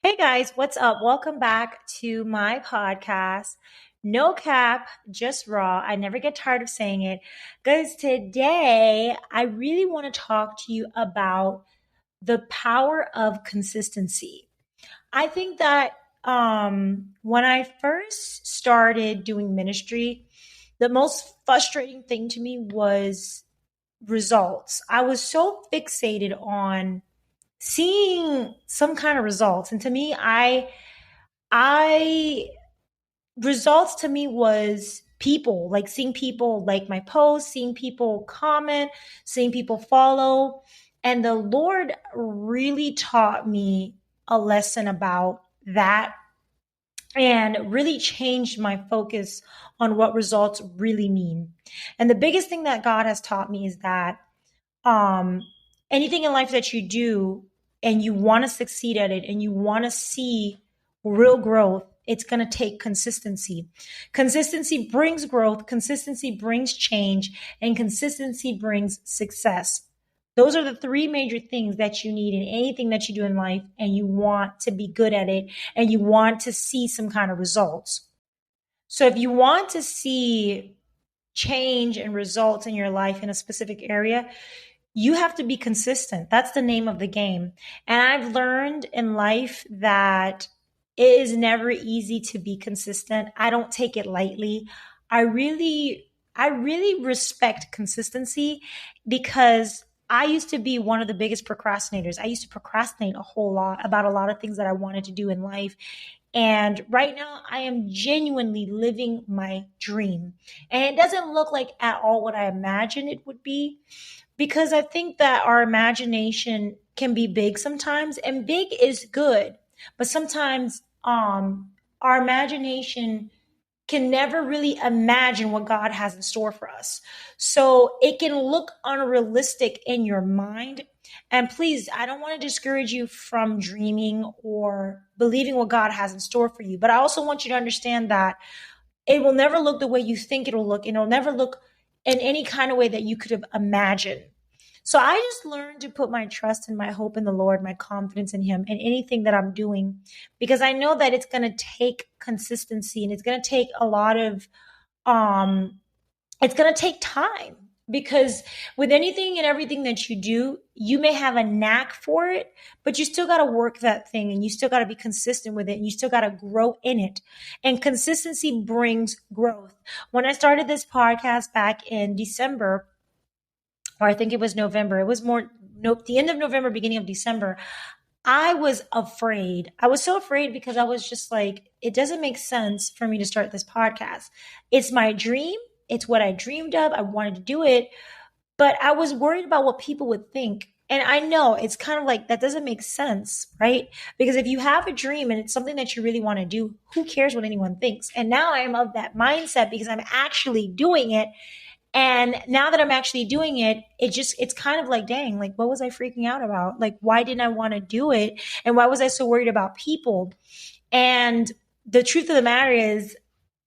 Hey guys, what's up? Welcome back to my podcast. No cap, just raw. I never get tired of saying it. Guys, today I really want to talk to you about the power of consistency. I think that when I first started doing ministry, the most frustrating thing to me was results. I was so fixated on seeing some kind of results. And to me, I results to me was people, like seeing people like my posts, seeing people comment, seeing people follow. And the Lord really taught me a lesson about that and really changed my focus on what results really mean. And the biggest thing that God has taught me is that um, anything in life that you do and you want to succeed at it and you want to see real growth, it's going to take consistency. Consistency brings growth, consistency brings change, and consistency brings success. Those are the three major things that you need in anything that you do in life, and you want to be good at it and you want to see some kind of results. So if you want to see change and results in your life in a specific area, you have to be consistent. That's the name of the game. And I've learned in life that it is never easy to be consistent. I don't take it lightly. I really respect consistency because I used to be one of the biggest procrastinators. I used to procrastinate a whole lot about a lot of things that I wanted to do in life. And right now, I am genuinely living my dream. And it doesn't look like at all what I imagined it would be because I think that our imagination can be big sometimes, and big is good. But sometimes our imagination can never really imagine what God has in store for us. So it can look unrealistic in your mind. And please, I don't want to discourage you from dreaming or believing what God has in store for you. But I also want you to understand that it will never look the way you think it'll look, and it'll never look in any kind of way that you could have imagined. So I just learned to put my trust and my hope in the Lord, my confidence in Him, in anything that I'm doing, because I know that it's going to take consistency and it's going to take a lot of, um, it's going to take time. Because with anything and everything that you do, you may have a knack for it, but you still got to work that thing and you still got to be consistent with it and you still got to grow in it. And consistency brings growth. When I started this podcast back in December, or I think it was November. It was more the end of November, beginning of December. I was afraid. I was so afraid because I was just like, it doesn't make sense for me to start this podcast. It's my dream. It's what I dreamed of. I wanted to do it, but I was worried about what people would think. And I know it's kind of like that doesn't make sense, right? Because if you have a dream and it's something that you really want to do, who cares what anyone thinks? And now I am of that mindset because I'm actually doing it. And now that I'm actually doing it, it's kind of like, dang, like, what was I freaking out about? Like, why didn't I want to do it? And why was I so worried about people? And the truth of the matter is,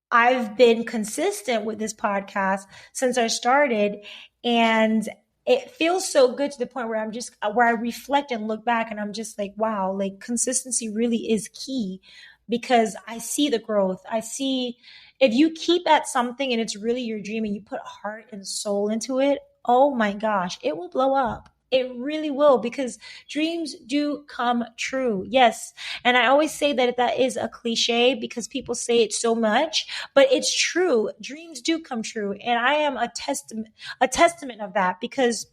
I've been consistent with this podcast since I started. And it feels so good to the point where where I reflect and look back and I'm just like, wow, like consistency really is key because I see the growth. I see if you keep at something and it's really your dream and you put heart and soul into it, oh my gosh, it will blow up. It really will because dreams do come true. Yes. And I always say that is a cliche because people say it so much, but it's true. Dreams do come true. And I am a testament of that because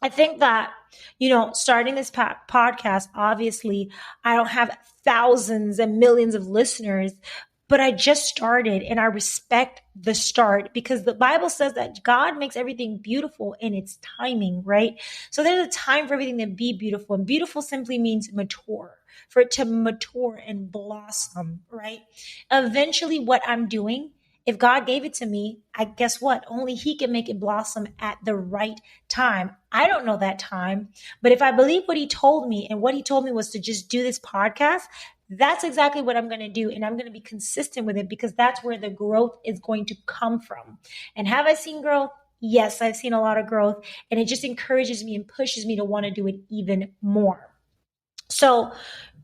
I think that, starting this podcast, obviously, I don't have thousands and millions of listeners, but I just started and I respect the start because the Bible says that God makes everything beautiful in its timing, right? So there's a time for everything to be beautiful. And beautiful simply means mature, for it to mature and blossom, right? Eventually, what I'm doing, if God gave it to me, I guess what? Only He can make it blossom at the right time. I don't know that time, but if I believe what He told me, and what He told me was to just do this podcast, that's exactly what I'm going to do. And I'm going to be consistent with it because that's where the growth is going to come from. And have I seen growth? Yes, I've seen a lot of growth. And it just encourages me and pushes me to want to do it even more. So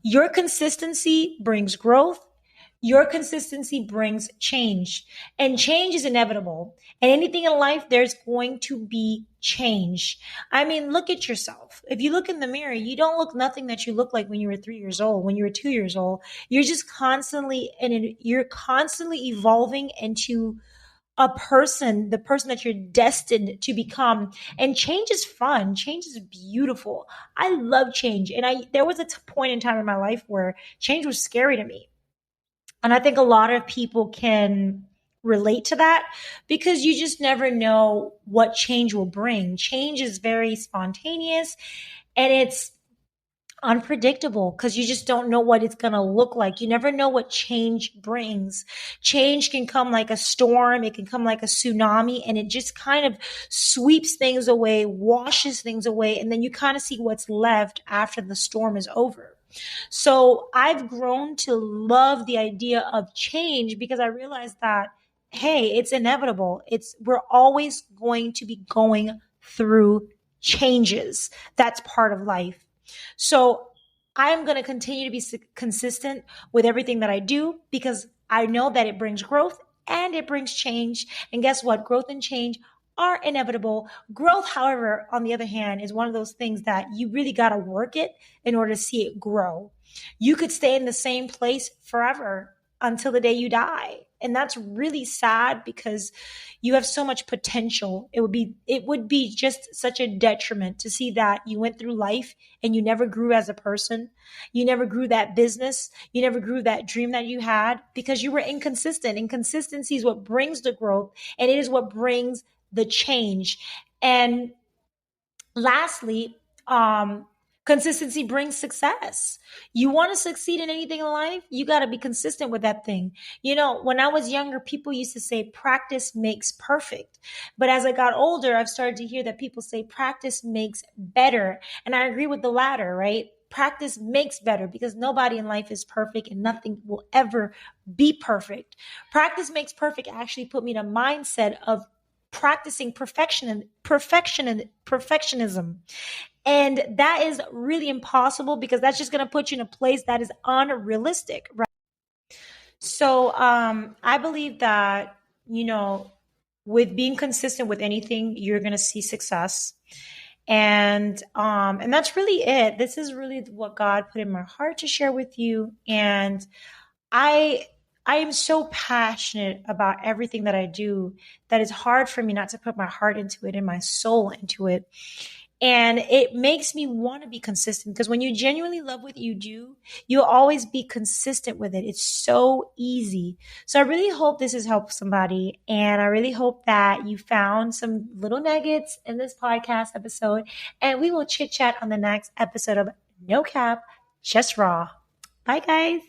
Your consistency brings growth. Your consistency brings change, and change is inevitable. And anything in life, there's going to be change. I mean, look at yourself. If you look in the mirror, you don't look nothing that you look like when you were 3 years old, when you were 2 years old. You're just constantly, and you're constantly evolving into a person, the person that you're destined to become. And change is fun. Change is beautiful. I love change. And there was a point in time in my life where change was scary to me. And I think a lot of people can relate to that because you just never know what change will bring. Change is very spontaneous and it's unpredictable because you just don't know what it's going to look like. You never know what change brings. Change can come like a storm, it can come like a tsunami, and it just kind of sweeps things away, washes things away, and then you kind of see what's left after the storm is over. So I've grown to love the idea of change because I realized that, hey, it's inevitable. We're always going to be going through changes. That's part of life. So I'm going to continue to be consistent with everything that I do because I know that it brings growth and it brings change. And guess what? Growth and change are inevitable. Growth, however, on the other hand, is one of those things that you really got to work it in order to see it grow. You could stay in the same place forever until the day you die. And that's really sad because you have so much potential. It would be just such a detriment to see that you went through life and you never grew as a person. You never grew that business. You never grew that dream that you had because you were inconsistent. Inconsistency is what brings the growth and it is what brings the change. And lastly, consistency brings success. You want to succeed in anything in life, you got to be consistent with that thing. You know, when I was younger, people used to say practice makes perfect. But as I got older, I've started to hear that people say practice makes better. And I agree with the latter, right? Practice makes better because nobody in life is perfect and nothing will ever be perfect. Practice makes perfect actually put me in a mindset of practicing perfectionism. And that is really impossible because that's just going to put you in a place that is unrealistic, right? So I believe that, you know, with being consistent with anything, you're going to see success. And that's really it. This is really what God put in my heart to share with you. And I I am so passionate about everything that I do that it's hard for me not to put my heart into it and my soul into it. And it makes me want to be consistent because when you genuinely love what you do, you'll always be consistent with it. It's so easy. So I really hope this has helped somebody. And I really hope that you found some little nuggets in this podcast episode. And we will chit chat on the next episode of No Cap, Just Raw. Bye, guys.